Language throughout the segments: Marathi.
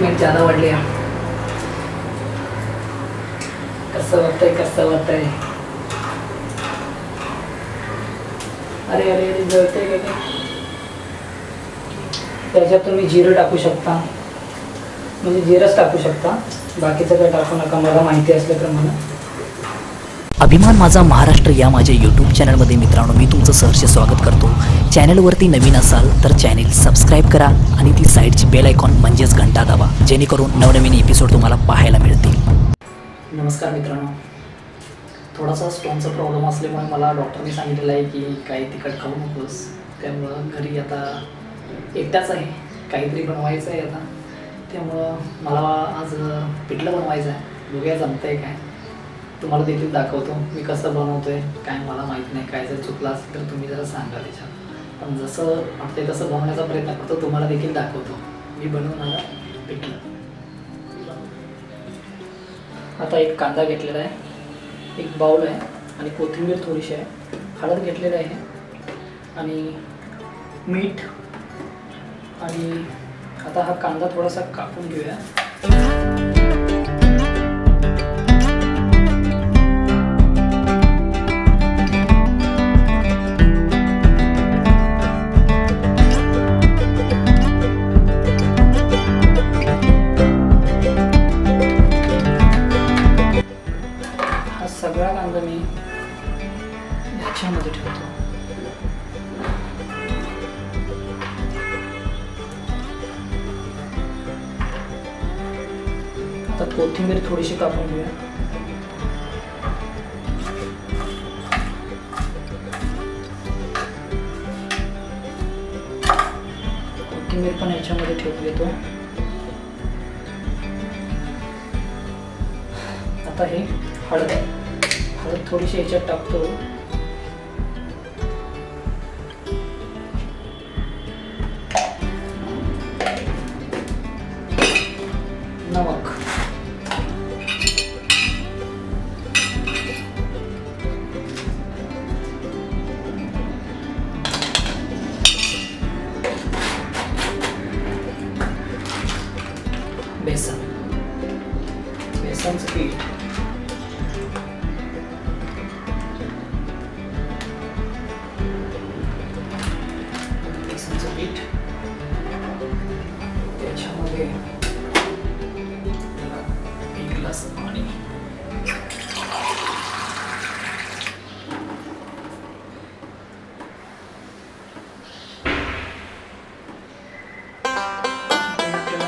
एक्साइटमेंट ज़्यादा वाढली आहे. कसं वाटतंय. अरे अरे अरे जळतंय का? त्याच्यात तुम्ही जिरं टाकू शकता, म्हणजे जिरंच टाकू शकता, बाकीचं काय टाकू नका मला माहिती असल्याप्रमाणे. अभिमान माझा महाराष्ट्र या माझ्या यूट्यूब चॅनलमध्ये मित्रांनो मी तुमचं सहर्ष स्वागत करतो. चॅनलवरती नवीन असाल तर चॅनल सबस्क्राईब करा आणि ती साईडची बेल आयकॉन म्हणजेच घंटा दाबा, जेणेकरून नवनवीन एपिसोड तुम्हाला पाहायला मिळतील. नमस्कार मित्रांनो, थोडासा स्टोनचा प्रॉब्लेम असल्यामुळे मला डॉक्टरने सांगितलेलं आहे की काही तिखट खाऊ नकोस. त्यामुळं घरी आता एकटाच आहे, काहीतरी बनवायचं आहे आता. त्यामुळं मला आज पिठलं बनवायचं आहे. बघूया जमतं आहे काय. तुम्हाला देखील दाखवतो मी कसं बनवतो आहे. काय मला माहीत नाही, काय जर चुकलं असेल तर तुम्ही जरा सांगा त्याच्यात. पण जसं वाटतं तसं बनवण्याचा प्रयत्न करतो, तुम्हाला देखील दाखवतो मी बनवणार पिठलं. आता एक कांदा घेतलेला आहे, एक बाउल आहे आणि कोथिंबीर थोडीशी आहे, हळद घेतलेलं आहे आणि मीठ. आणि आता हा कांदा थोडासा कापून घेऊया. हा सगळा कांदा मी ह्याच्यामध्ये ठेवतो. आता कोथिंबीर थोडीशी कापून घेऊया. कोथिंबीर पण याच्यामध्ये ठेवून घेतो. आता हे हळद थोडीशी याच्यात टाकतो. नमक, बेसनचं पीठ, त्याच्यामध्ये एक ग्लास पाणी.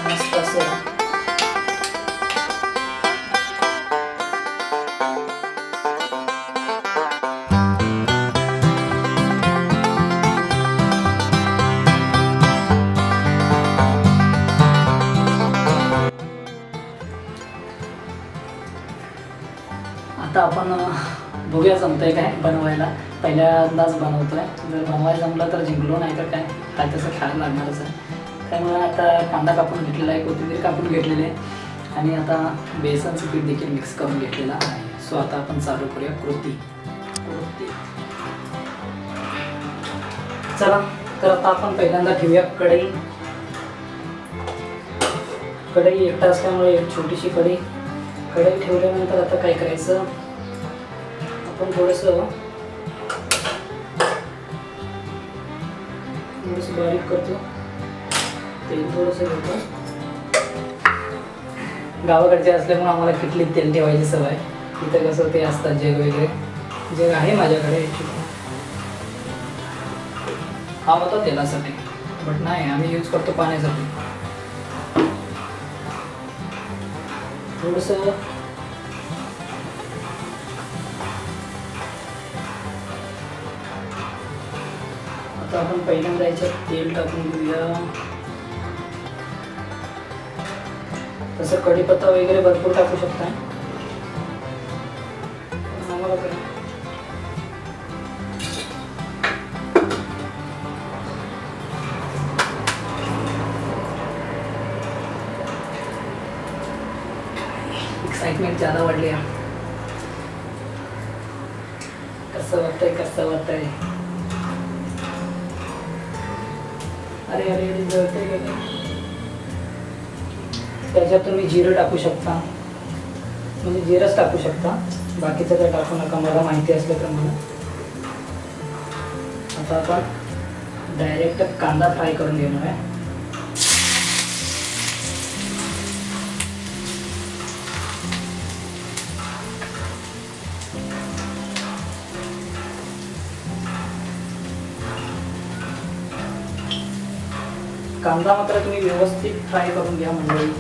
मस्त असं आता आपण बघूया जमतंय काय बनवायला. पहिल्यांदाच बनवतोय, जर बनवायला जमलं तर जिंकलो, नाही तर काय तसं खेळायला लागणारच आहे. त्यामुळे आता कांदा कापून घेतलेला आहे, कोथिंबीर कापून घेतलेली आहे आणि आता बेसनचं पीठ देखील मिक्स करून घेतलेलं आहे. सो आता आपण चालू करूया कृती. चला तर आता आपण पहिल्यांदा ठेवूया कढई. एकटा असल्यामुळे एक छोटीशी कढई ठेवल्यानंतर आता काय करायचं, आपण थोडंसं बारीक करतो. तेल थोडंसं घेतो. गावाकडचे असल्यामुळे आम्हाला किटलीत तेल ठेवायची सवय. इथं कसं ते असतात जग वगैरे, जग आहे माझ्याकडे. हा होता तेलासाठी, बट नाही आम्ही यूज करतो पाण्यासाठी. थोडंसं आता आपण पहिल्यांदा याच्यात तेल टाकून घेऊया. तसं कढीपत्ता वगैरे भरपूर टाकू शकता. आम्हाला काय एक्साइटमेंट ज़्यादा वाढली आहे. कसं वाटतंय. अरे अरे अरे जळतंय का? त्याच्यात तुम्ही जिरं टाकू शकता, म्हणजे जिरंच टाकू शकता, बाकीचं काय टाकू नका, मला माहिती असलं तर मला. आता आपण डायरेक्ट कांदा फ्राय करून घेणार आहे. कांदा मात्र तुम्ही व्यवस्थित फ्राय करून घ्या मंडळी.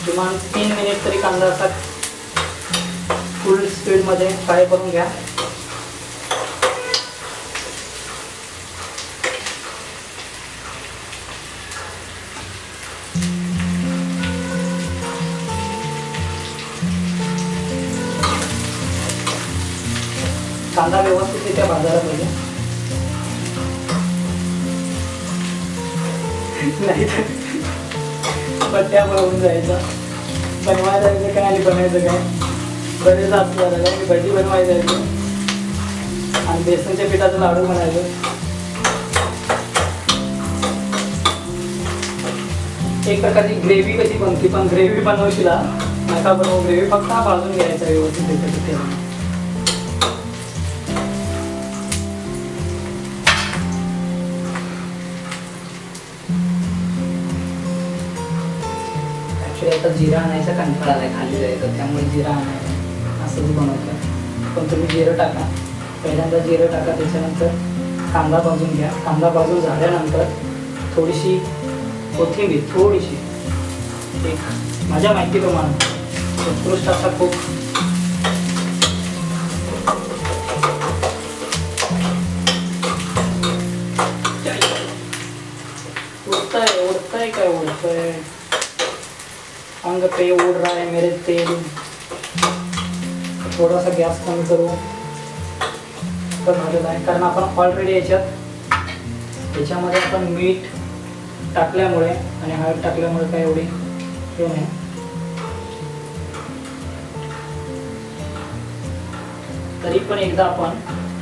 किमान 3 मिनिट तरी कांदा असा फुल स्पीडमध्ये फ्राय करून घ्या. कांदा व्यवस्थितरित्या भाजायला पाहिजे, नाही तर बट्ट्या बनवून जायचं. बनवायला जायचं काय आणि बनायचं काय, बरेच असं झालं. मी भजी बनवायला जायचो आणि बेसनच्या पिठाचं लाडू बनायचं. एक प्रकारची ग्रेव्ही कशी बनते, पण ग्रेव्ही बनवशीला नका बनवू. ग्रेव्ही फक्त भाजून घ्यायचा व्यवस्थित त्याच्या तेलाने. आता जिरा आणायचा कंटाळा आलाय, खाली जायचं, त्यामुळे जिरा आणायचं असंच बनवतं. पण तुम्ही जिरं टाका, पहिल्यांदा जिरं टाका, त्याच्यानंतर कांदा भाजून घ्या. कांदा भाजून झाल्यानंतर थोडीशी कोथिंबीर, थोडीशी, एक माझ्या माहितीप्रमाणे उत्कृष्ट असा खूप उडतंय काय उडतंय, अंग पे उड़ रहा है मेरे तेल. थोडासा गॅस कमी करू तर झालेलं आहे, कारण आपण ऑलरेडी याच्यामध्ये आपण मीठ टाकल्यामुळे आणि हळद टाकल्यामुळे काय एवढी हे नाही. तरी पण एकदा आपण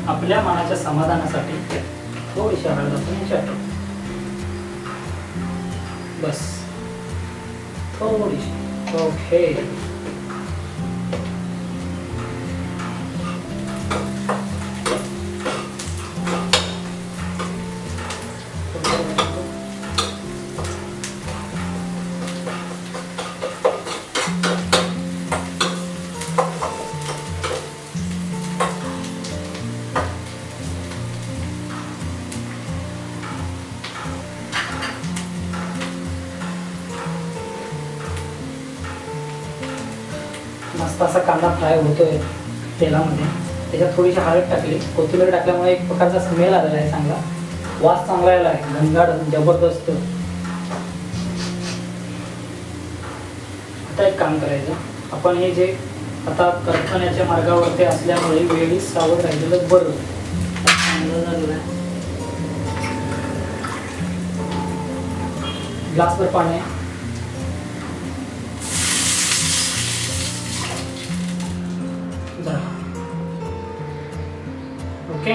आपल्या मनाच्या समाधानासाठी थोडीशी हळद आपण याच्यात टाकू, बस थोडीशी. ओके, मस्त असा कांदा फ्राय होतोय तेलामध्ये. त्याच्यात थोडीशी हळद टाकली, कोथिंबीर टाकल्यामुळे एक प्रकारचा स्मेल आलेला आहे, चांगला वास चांगला आला आहे, घनदाट जबरदस्त. आता एक काम करायचं, आपण हे जे आता करपण्याच्या मार्गावरती असल्यामुळे वेळी सावध राहिलेलं बरं. चांगलं झालेलं आहे. ग्लासभर पाणी, ओके.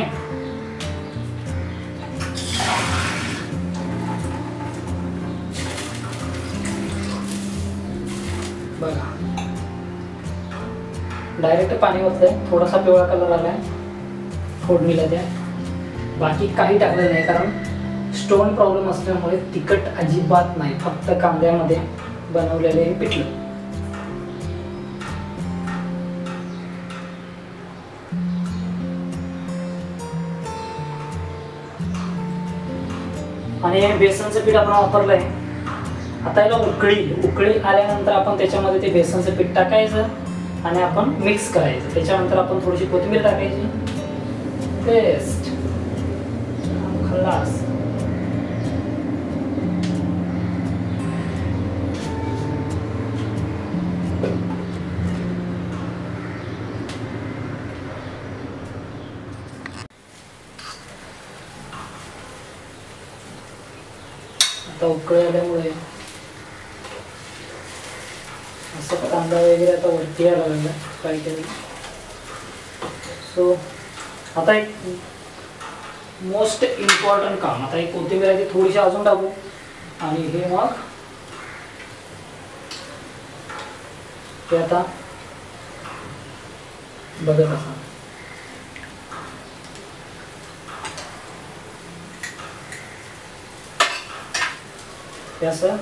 बघा डायरेक्ट पाणी ओतलंय, थोडासा पिवळा कलर आलाय, फोडणीला द्या. बाकी काही टाकलं नाही, कारण स्टोन प्रॉब्लेम असल्यामुळे तिखट अजिबात नाही, फक्त कांद्यामध्ये बनवलेले हे पिठलं. आणि हे बेसनचं पीठ आपण वापरलंय. आता याला उकळी आल्यानंतर आपण त्याच्यामध्ये ते बेसनचं पीठ टाकायचं आणि आपण मिक्स करायचं. त्याच्यानंतर आपण थोडीशी कोथिंबीर टाकायची. बेस्ट, खल्लास. आता उकळी आल्यामुळे असं कांदा वगैरे आता वरती यायला लागला काहीतरी. सो आता एक मोस्ट इम्पॉर्टंट काम, आता एक कोथिंबीर आहे ती थोडीशी अजून टाकू आणि हे मग ते आता बघत असा. हे असं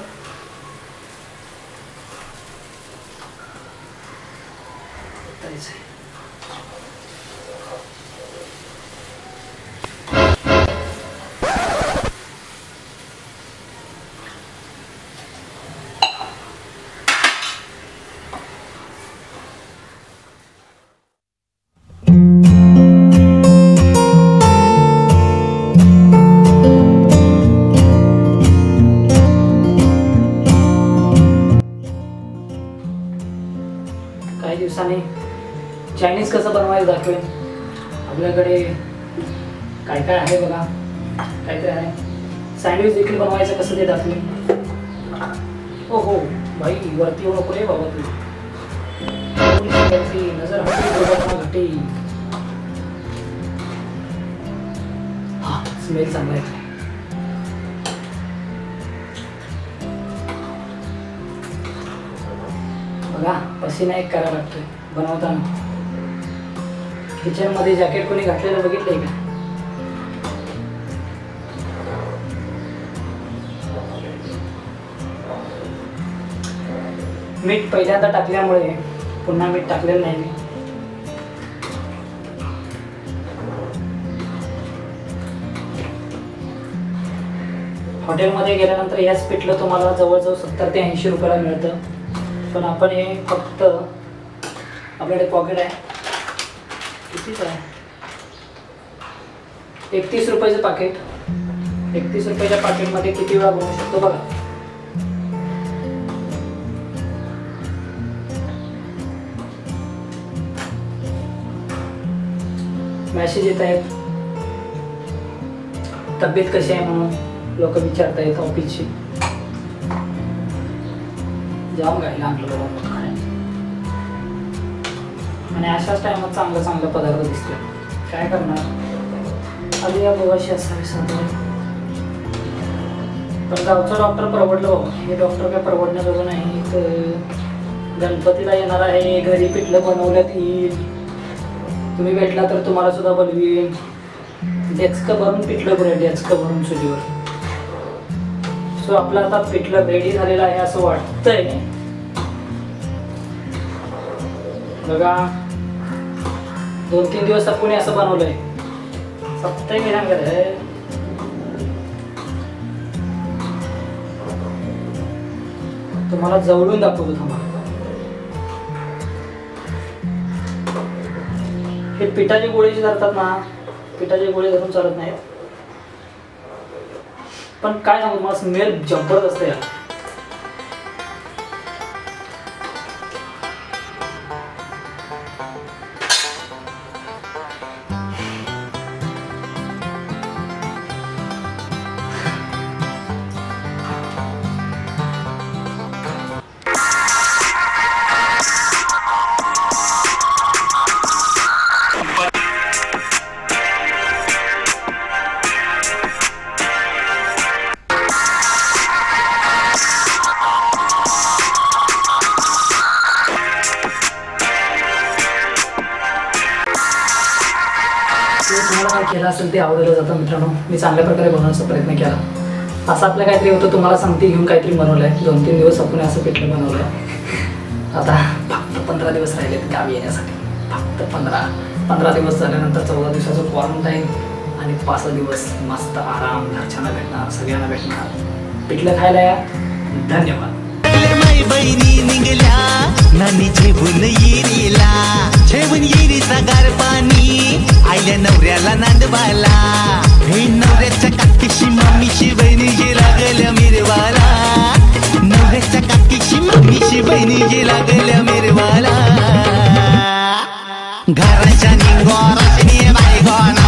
काही दिवसांनी चायनीज कसं बनवायचं दाखवेन. आपल्याकडे काय काय आहे बघा, काहीतरी आहे. सँडविच देखील बनवायचं कसं ते दाखवेन. हो भाई वरती येऊ नको रे बाबा तू. नजर हटी हा स्मेल चांगला आहे. बघा पसीना एक करायला लागतोय बनवताना. किचन मध्ये जॅकेट कोणी घातलेलं बघितलंय का? मीठ पहिल्यांदा टाकल्यामुळे पुन्हा मीठ टाकलेलं नाही मी. हॉटेलमध्ये गेल्यानंतर याच पिठलं तुम्हाला जवळजवळ 70 ते 80 रुपयाला मिळतं. पण आपण हे फक्त आपल्याकडे पॉकेट आहे कितीच आहे 31 रुपयाचं पाकिट. 31 रुपयाच्या पाकिटमध्ये किती वेळा बनवू शकतो बघा. मेसेज येत आहेत तब्येत कशी आहे म्हणून लोक विचारतायत ऑफिसची. जाम गायला आणलं बाबा आणि अशाच टायमात चांगलं चांगलं पदार्थ दिसतो. काय करणार आधी या गोवाशी असावी साधं. पण गावचं डॉक्टर परवडलं बाबा. हे डॉक्टर काय परवडण्याजोगं नाही. गणपतीला येणार आहे, घरी पिठलं बनवण्यात येईल. तुम्ही भेटला तर तुम्हाला सुद्धा बोलवीन. डेचकं भरून पिठलं करूया, डेचकं भरून चुलीवर. सो आपलं आता पिठलं रेडी झालेलं आहे असं वाटतंय बघा. 2-3 दिवस आपण असं बनवलंय. सप्ताह महिना आहे. तुम्हाला जवळून दाखवतो थांबा. हे पिठाचे गोळे जे धरतात ना, पिठाचे गोळे धरून चालत नाहीत. पण काय सांगू मला स्मेल जबरदस्त आहे. तुम्हाला काय केलं असेल ते आवडलं जातं मित्रांनो. मी चांगल्या प्रकारे बनवण्याचा प्रयत्न केला. असं आपलं काहीतरी होतं. तुम्हाला सांगते घेऊन काहीतरी बनवलं आहे. 2-3 दिवस आपण असं पिठलं बनवलं आहे. आता फक्त 15 दिवस राहिलेत गावी येण्यासाठी. फक्त 15 दिवस झाल्यानंतर 14 दिवसाचं क्वारंटाईन आणि 5 दिवस मस्त आराम. घरच्यांना भेटणार, सगळ्यांना भेटणार. पिठलं खायला या. धन्यवाद. बहिणी निघल्या नानी झेवून येरीला, झेवून येरीचा गार पाणी आईल्या नवऱ्याला नांदवाला. हे नवऱ्याच्या काकीशी मम्मीशी बहिणीची लागल्या मिरवाला. नवऱ्याच्या काकीशी मम्मीशी बहिणीची लागल्या मिरवाला. घराच्या निंगोराची बायगोना